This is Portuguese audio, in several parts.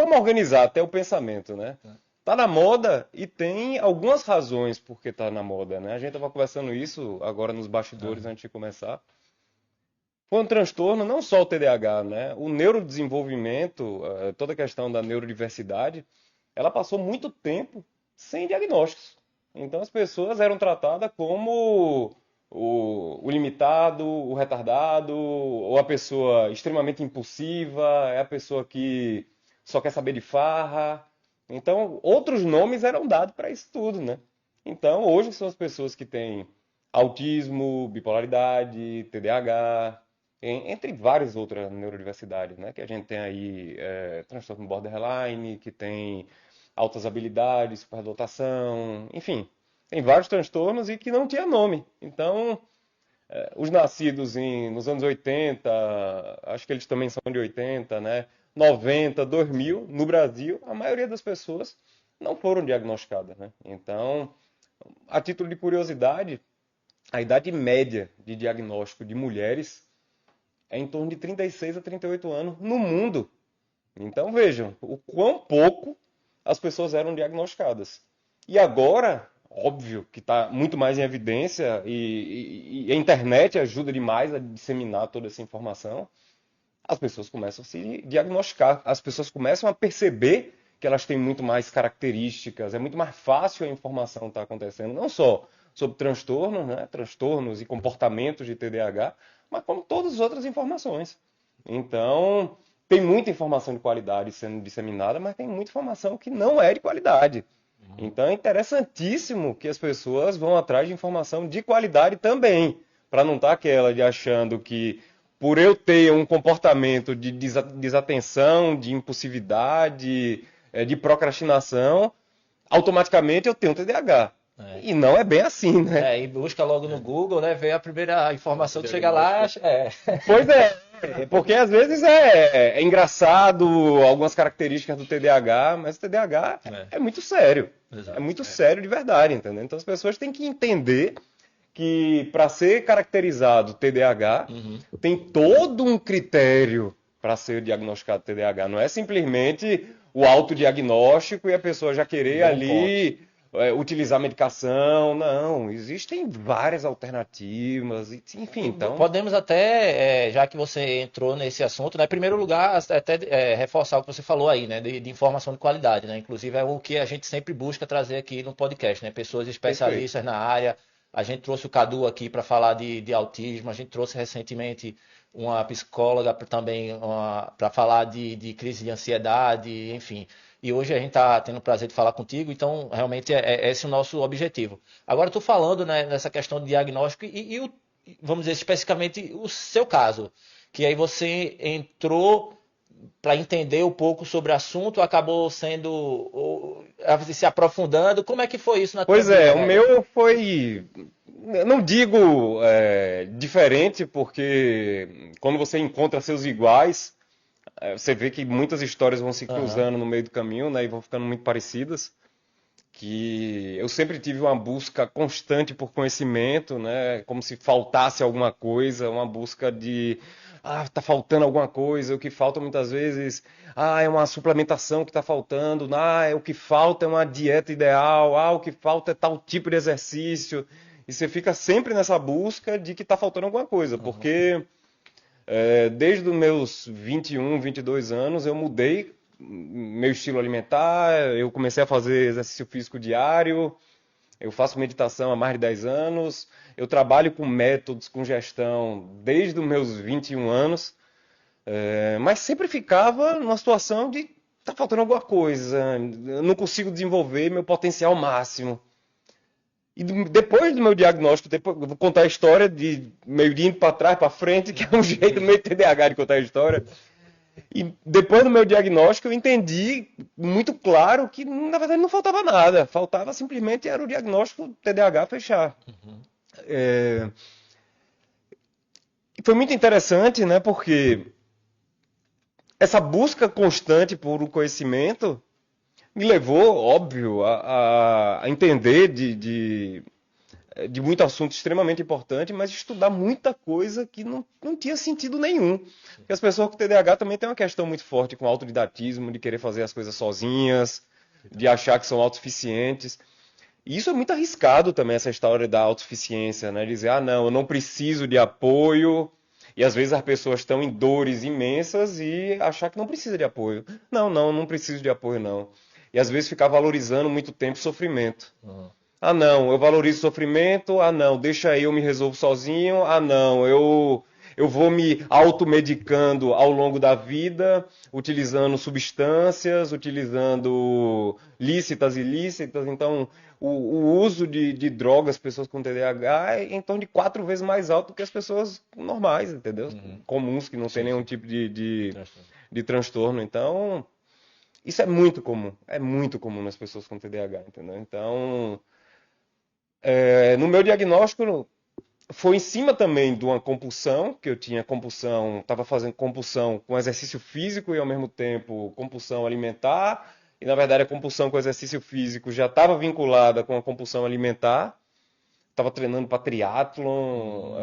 vamos organizar até o pensamento, né? Tá na moda e tem algumas razões por que tá na moda, né? A gente tava conversando isso agora nos bastidores antes de começar. Foi um transtorno, não só o TDAH, né? O neurodesenvolvimento, toda a questão da neurodiversidade, ela passou muito tempo sem diagnósticos. Então as pessoas eram tratadas como o limitado, o retardado, ou a pessoa extremamente impulsiva, é a pessoa que só quer saber de farra. Então, outros nomes eram dados para isso tudo, né? Então, hoje são as pessoas que têm autismo, bipolaridade, TDAH, entre várias outras neurodiversidades, né? Que a gente tem aí transtorno borderline, que tem altas habilidades, superdotação, enfim, tem vários transtornos e que não tinha nome. Então, os nascidos nos anos 80, acho que eles também são de 80, né? 90, 2000, no Brasil, a maioria das pessoas não foram diagnosticadas, né? Então, a título de curiosidade, a idade média de diagnóstico de mulheres é em torno de 36 a 38 anos no mundo. Então vejam o quão pouco as pessoas eram diagnosticadas. E agora, óbvio que está muito mais em evidência e a internet ajuda demais a disseminar toda essa informação. As pessoas começam a se diagnosticar, as pessoas começam a perceber que elas têm muito mais características, é muito mais fácil a informação estar acontecendo, não só sobre transtornos, né, transtornos e comportamentos de TDAH, mas como todas as outras informações. Então, tem muita informação de qualidade sendo disseminada, mas tem muita informação que não é de qualidade. Então, é interessantíssimo que as pessoas vão atrás de informação de qualidade também, para não estar aquela de achando que por eu ter um comportamento de desatenção, de impulsividade, de procrastinação, automaticamente eu tenho TDAH. E não é bem assim, né? E busca logo no Google, né? Vê a primeira informação que chega lá. Pois é, porque às vezes é engraçado algumas características do TDAH, mas o TDAH é muito sério. Exato. É muito sério de verdade, entendeu? Então as pessoas têm que entender que para ser caracterizado TDAH, tem todo um critério para ser diagnosticado TDAH. Não é simplesmente o autodiagnóstico e a pessoa já querer ali utilizar medicação. Não, existem várias alternativas. Enfim, então... Podemos até, já que você entrou nesse assunto, né, em primeiro lugar, até reforçar o que você falou aí, né, de informação de qualidade, né? Inclusive é o que a gente sempre busca trazer aqui no podcast, né? Pessoas especialistas na área. A gente trouxe o Cadu aqui para falar de autismo, a gente trouxe recentemente uma psicóloga também para falar de crise de ansiedade, enfim. E hoje a gente está tendo o prazer de falar contigo, então realmente é esse o nosso objetivo. Agora, estou falando, né, nessa questão de diagnóstico vamos dizer especificamente o seu caso, que aí você entrou para entender um pouco sobre o assunto, acabou se aprofundando. Como é que foi isso na tua vida? Pois é, o meu foi, não digo diferente, porque quando você encontra seus iguais, você vê que muitas histórias vão se cruzando no meio do caminho, né, e vão ficando muito parecidas. Que eu sempre tive uma busca constante por conhecimento, né, como se faltasse alguma coisa, uma busca de tá faltando alguma coisa, o que falta muitas vezes, é uma suplementação que está faltando, o que falta é uma dieta ideal, o que falta é tal tipo de exercício, e você fica sempre nessa busca de que está faltando alguma coisa, porque desde os meus 21, 22 anos eu mudei meu estilo alimentar, eu comecei a fazer exercício físico diário, eu faço meditação há mais de 10 anos, eu trabalho com métodos, com gestão desde os meus 21 anos, mas sempre ficava numa situação de tá faltando alguma coisa, eu não consigo desenvolver meu potencial máximo. E depois do meu diagnóstico, eu vou contar a história de meio de indo para trás, para frente, que é um jeito meio TDAH de contar a história. E depois do meu diagnóstico, eu entendi muito claro que, na verdade, não faltava nada. Faltava simplesmente era o diagnóstico TDAH fechar. E foi muito interessante, né? Porque essa busca constante por um conhecimento me levou, óbvio, a entender de muito assunto extremamente importante, mas estudar muita coisa que não tinha sentido nenhum. Porque as pessoas com TDAH também têm uma questão muito forte com autodidatismo, de querer fazer as coisas sozinhas, de achar que são autossuficientes. E isso é muito arriscado também, essa história da autossuficiência, né? Dizer, ah, não, eu não preciso de apoio. E às vezes as pessoas estão em dores imensas e achar que não precisa de apoio. Não preciso de apoio, não. E às vezes ficar valorizando muito tempo o sofrimento. Ah, não, eu valorizo o sofrimento. Ah, não, deixa aí, eu me resolvo sozinho. Ah, não, eu vou me automedicando ao longo da vida, utilizando substâncias, utilizando lícitas e ilícitas. Então, o uso de drogas, pessoas com TDAH, é em torno de 4 vezes mais alto do que as pessoas normais, entendeu? Comuns, que não tem nenhum tipo de transtorno. Então, isso é muito comum nas pessoas com TDAH, entendeu? Então, no meu diagnóstico, foi em cima também de uma compulsão, que eu tinha compulsão, estava fazendo compulsão com exercício físico e ao mesmo tempo compulsão alimentar. E na verdade a compulsão com exercício físico já estava vinculada com a compulsão alimentar. Estava treinando para triatlon,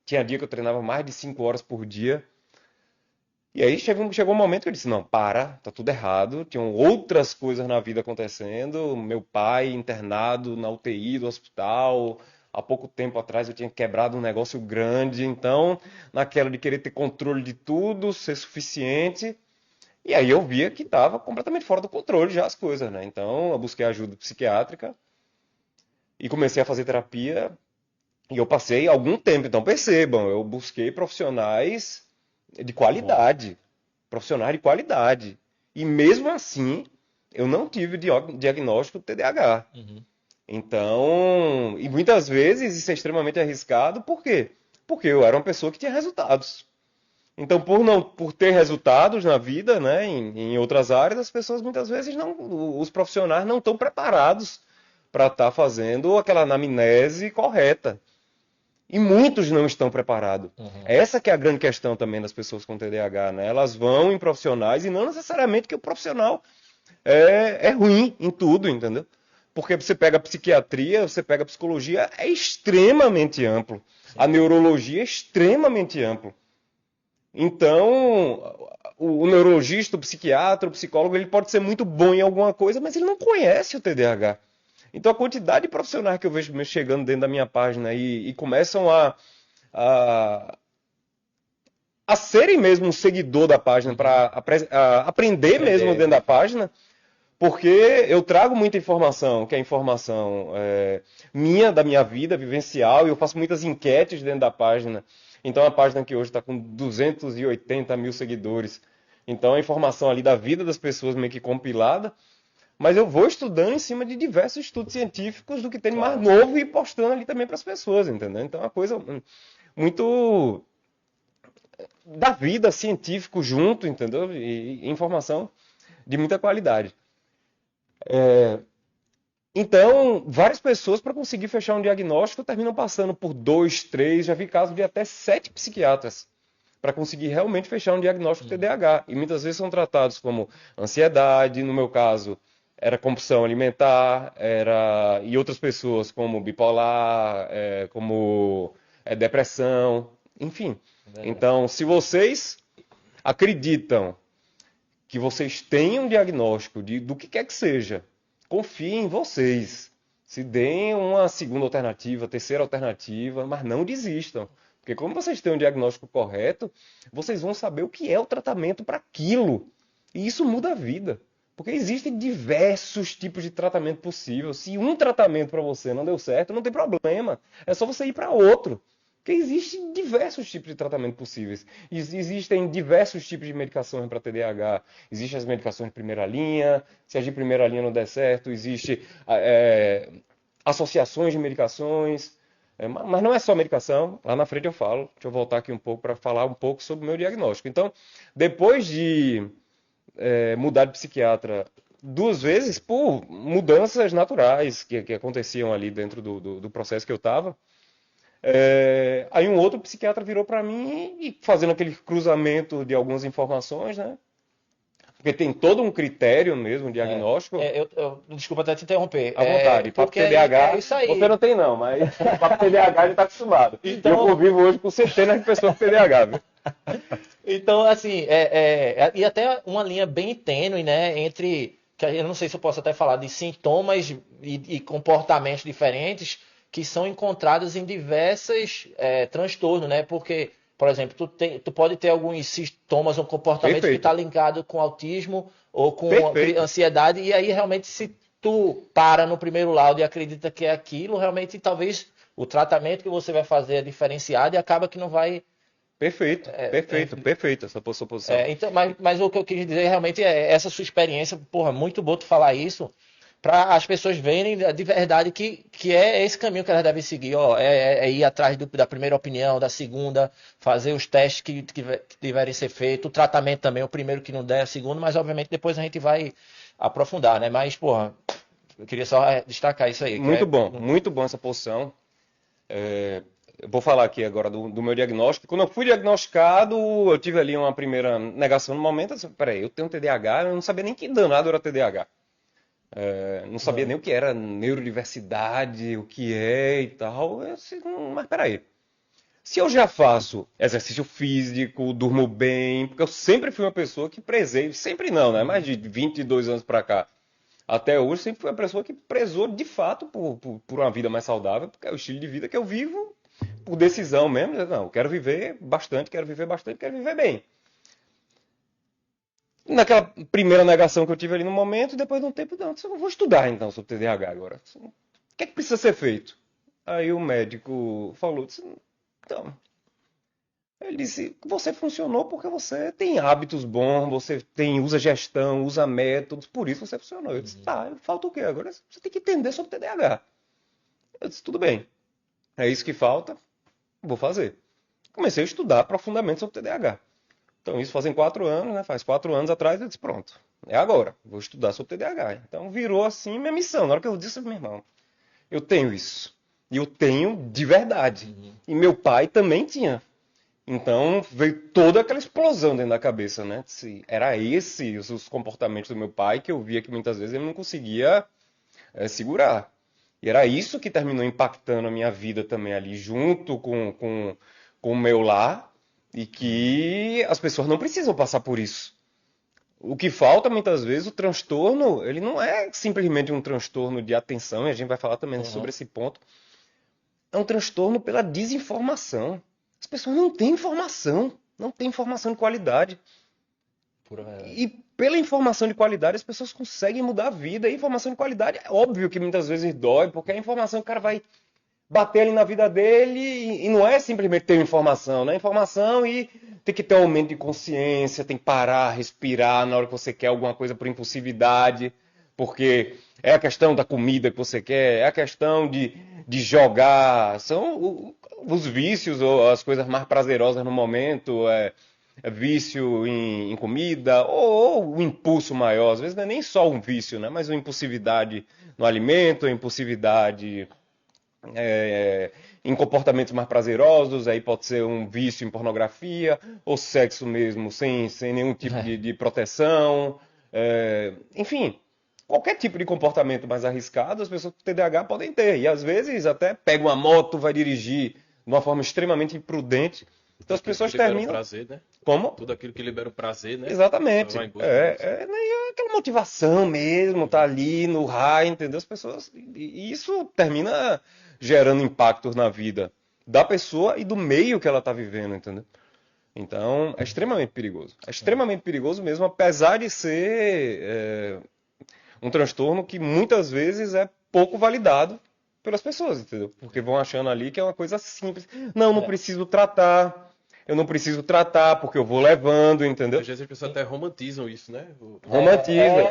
tinha dia que eu treinava mais de 5 horas por dia. E aí chegou um momento que eu disse, não, tá tudo errado, tinham outras coisas na vida acontecendo, meu pai internado na UTI do hospital, há pouco tempo atrás eu tinha quebrado um negócio grande, então, naquela de querer ter controle de tudo, ser suficiente, e aí eu via que estava completamente fora do controle já as coisas, né? Então, eu busquei ajuda psiquiátrica e comecei a fazer terapia, e eu passei algum tempo, então percebam, eu busquei profissionais de qualidade, profissionais de qualidade. E mesmo assim, eu não tive diagnóstico de TDAH. Então, e muitas vezes isso é extremamente arriscado, por quê? Porque eu era uma pessoa que tinha resultados. Então, por ter resultados na vida, né, em outras áreas, as pessoas muitas vezes os profissionais não estão preparados para estar fazendo aquela anamnese correta. E muitos não estão preparados. Essa que é a grande questão também das pessoas com TDAH, né? Elas vão em profissionais e não necessariamente que o profissional é ruim em tudo, entendeu? Porque você pega a psiquiatria, você pega a psicologia, é extremamente amplo. A neurologia é extremamente amplo. Então, o neurologista, o psiquiatra, o psicólogo, ele pode ser muito bom em alguma coisa, mas ele não conhece o TDAH. Então a quantidade de profissionais que eu vejo chegando dentro da minha página e começam a, a serem mesmo um seguidor da página, para aprender mesmo dentro da página, porque eu trago muita informação, que é informação minha, da minha vida vivencial, e eu faço muitas enquetes dentro da página. Então a página que hoje está com 280 mil seguidores. Então a informação ali da vida das pessoas meio que compilada. Mas eu vou estudando em cima de diversos estudos científicos do que tem de mais novo e postando ali também para as pessoas, entendeu? Então é uma coisa muito da vida científico junto, entendeu? E informação de muita qualidade. Então, várias pessoas para conseguir fechar um diagnóstico terminam passando por 2, 3, já vi casos de até 7 psiquiatras para conseguir realmente fechar um diagnóstico de TDAH. E muitas vezes são tratados como ansiedade, no meu caso, era compulsão alimentar, e outras pessoas como bipolar, como depressão, enfim. Então, se vocês acreditam que vocês têm um diagnóstico do que quer que seja, confiem em vocês. Se deem uma segunda alternativa, terceira alternativa, mas não desistam. Porque como vocês têm um diagnóstico correto, vocês vão saber o que é o tratamento para aquilo. E isso muda a vida. Porque existem diversos tipos de tratamento possível. Se um tratamento para você não deu certo, não tem problema. É só você ir para outro. Porque existem diversos tipos de tratamento possíveis. Existem diversos tipos de medicações para TDAH. Existem as medicações de primeira linha. Se as de primeira linha não der certo, existem associações de medicações. Mas não é só medicação. Lá na frente eu falo. Deixa eu voltar aqui um pouco para falar um pouco sobre o meu diagnóstico. Então, depois de mudar de psiquiatra 2 vezes por mudanças naturais que aconteciam ali dentro do processo que eu estava. Aí um outro psiquiatra virou para mim e fazendo aquele cruzamento de algumas informações, né? Porque tem todo um critério mesmo, um diagnóstico. Desculpa até te interromper. À vontade. Papo TDAH, isso aí. você não tem não, mas papo TDAH já está acostumado. Então, eu convivo hoje com centenas de pessoas com TDAH, viu? Então, assim, e até uma linha bem tênue, né, entre, que eu não sei se eu posso até falar de sintomas e comportamentos diferentes que são encontrados em diversos transtornos, né, porque, por exemplo, tu pode ter alguns sintomas ou comportamentos que está ligado com autismo ou com ansiedade, e aí realmente se tu para no primeiro laudo e acredita que é aquilo, realmente talvez o tratamento que você vai fazer é diferenciado e acaba que não vai... Perfeito essa sua posição. Então, mas o que eu quis dizer realmente é essa sua experiência, porra, muito bom tu falar isso, para as pessoas verem de verdade que é esse caminho que elas devem seguir, ó, ir atrás da primeira opinião, da segunda, fazer os testes que tiverem ser feitos, o tratamento também, o primeiro que não der, o segundo, mas obviamente depois a gente vai aprofundar, né? Mas, porra, eu queria só destacar isso aí. Muito bom essa posição. Eu vou falar aqui agora do meu diagnóstico. Quando eu fui diagnosticado, eu tive ali uma primeira negação no momento. Eu disse, peraí, eu tenho TDAH, eu não sabia nem que danado era TDAH. Não sabia nem o que era neurodiversidade, o que é e tal. Eu disse, mas peraí. Se eu já faço exercício físico, durmo bem, porque eu sempre fui uma pessoa que prezei, sempre não, né? Mais de 22 anos pra cá. Até hoje, sempre fui uma pessoa que prezou de fato por uma vida mais saudável, porque é o estilo de vida que eu vivo por decisão mesmo. Não, quero viver bastante, quero viver bem. Naquela primeira negação que eu tive ali no momento, depois de um tempo, não, eu vou estudar então sobre TDAH agora. O que é que precisa ser feito? Aí o médico falou, então, ele disse, você funcionou porque você tem hábitos bons, você usa gestão, usa métodos, por isso você funcionou. Eu disse, tá, falta o quê? Agora você tem que entender sobre TDAH. Eu disse, tudo bem, é isso que falta, vou fazer. Comecei a estudar profundamente sobre TDAH. Então isso fazem 4 anos, né? Faz 4 anos atrás eu disse, pronto, é agora, vou estudar sobre TDAH. Então virou assim minha missão. Na hora que eu disse, meu irmão, eu tenho isso. E eu tenho de verdade. E meu pai também tinha. Então veio toda aquela explosão dentro da cabeça, né? Era os comportamentos do meu pai que eu via que muitas vezes ele não conseguia segurar. E era isso que terminou impactando a minha vida também ali, junto com o meu lar, e que as pessoas não precisam passar por isso. O que falta muitas vezes, o transtorno, ele não é simplesmente um transtorno de atenção, e a gente vai falar também sobre esse ponto. É um transtorno pela desinformação. As pessoas não têm informação de qualidade. E pela informação de qualidade, as pessoas conseguem mudar a vida. E informação de qualidade é óbvio que muitas vezes dói, porque é a informação que o cara vai bater ali na vida dele, e não é simplesmente ter informação, né? Informação e tem que ter um aumento de consciência, tem que parar, respirar na hora que você quer alguma coisa por impulsividade, porque é a questão da comida que você quer, é a questão de jogar, são os vícios ou as coisas mais prazerosas no momento, vício em comida, ou o impulso maior, às vezes não é nem só um vício, né? Mas uma impulsividade no alimento, a impulsividade em comportamentos mais prazerosos, aí pode ser um vício em pornografia, ou sexo mesmo, sem nenhum tipo de proteção, enfim, qualquer tipo de comportamento mais arriscado, as pessoas com TDAH podem ter, e às vezes até pega uma moto, vai dirigir de uma forma extremamente imprudente, então as pessoas terminam... Prazer, né? Como? Tudo aquilo que libera o prazer, né? Exatamente. Aquela motivação mesmo, tá ali no high, entendeu? As pessoas... E isso termina gerando impactos na vida da pessoa e do meio que ela tá vivendo, entendeu? Então, é extremamente perigoso. É extremamente perigoso mesmo, apesar de ser um transtorno que muitas vezes é pouco validado pelas pessoas, entendeu? Porque vão achando ali que é uma coisa simples. Não preciso tratar. Eu não preciso tratar porque eu vou levando, entendeu? Às vezes as pessoas até romantizam isso, né? Romantizam.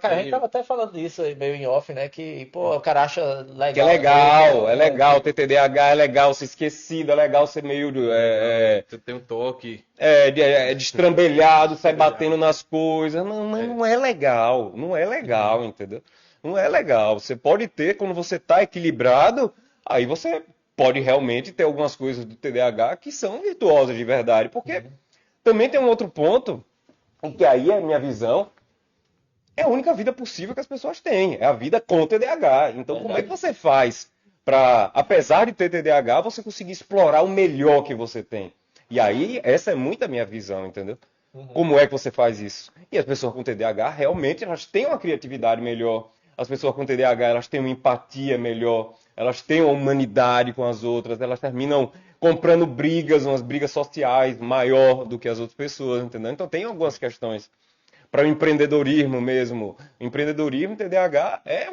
A gente tava até falando disso aí, meio em off, né? Que, pô, o cara acha legal. Que é legal ter TDAH, é legal ser esquecido, é legal ser meio... Você tem um toque. Destrambelhado, sai batendo nas coisas. Não é legal. Não é legal, entendeu? Não é legal. Você pode ter, quando você tá equilibrado, aí você pode realmente ter algumas coisas do TDAH que são virtuosas de verdade. Porque também tem um outro ponto E que aí a minha visão é a única vida possível que as pessoas têm. É a vida com TDAH. Então, como é que você faz para, apesar de ter TDAH, você conseguir explorar o melhor que você tem? E aí, essa é muito a minha visão, entendeu? Como é que você faz isso? E as pessoas com TDAH, realmente, elas têm uma criatividade melhor. As pessoas com TDAH, elas têm uma empatia melhor. Elas têm uma humanidade com as outras. Elas terminam comprando brigas, umas brigas sociais maior do que as outras pessoas, entendeu? Então, tem algumas questões para o empreendedorismo mesmo. O empreendedorismo, TDAH, é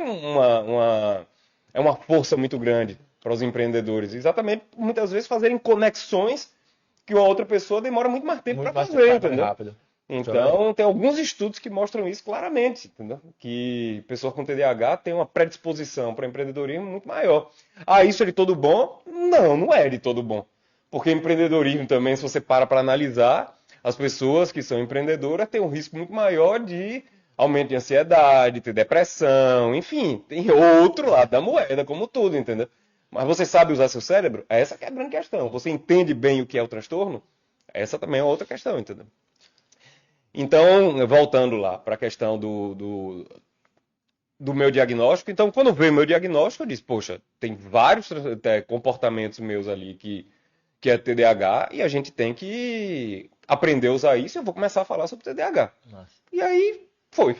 uma força muito grande para os empreendedores. Exatamente, muitas vezes, fazerem conexões que uma outra pessoa demora muito mais tempo para fazer, entendeu? Rápido. Então, tem alguns estudos que mostram isso claramente, entendeu? Que pessoas com TDAH têm uma predisposição para empreendedorismo muito maior. Ah, isso é de todo bom? Não, não é de todo bom. Porque empreendedorismo também, se você para analisar, as pessoas que são empreendedoras têm um risco muito maior de aumento de ansiedade, ter depressão, enfim, tem outro lado da moeda, como tudo, entendeu? Mas você sabe usar seu cérebro? Essa que é a grande questão. Você entende bem o que é o transtorno? Essa também é outra questão, entendeu? Então, voltando lá para a questão do meu diagnóstico. Então, quando veio o meu diagnóstico, eu disse, poxa, tem vários comportamentos meus ali que é TDAH e a gente tem que aprender a usar isso e eu vou começar a falar sobre TDAH. Nossa. E aí, foi.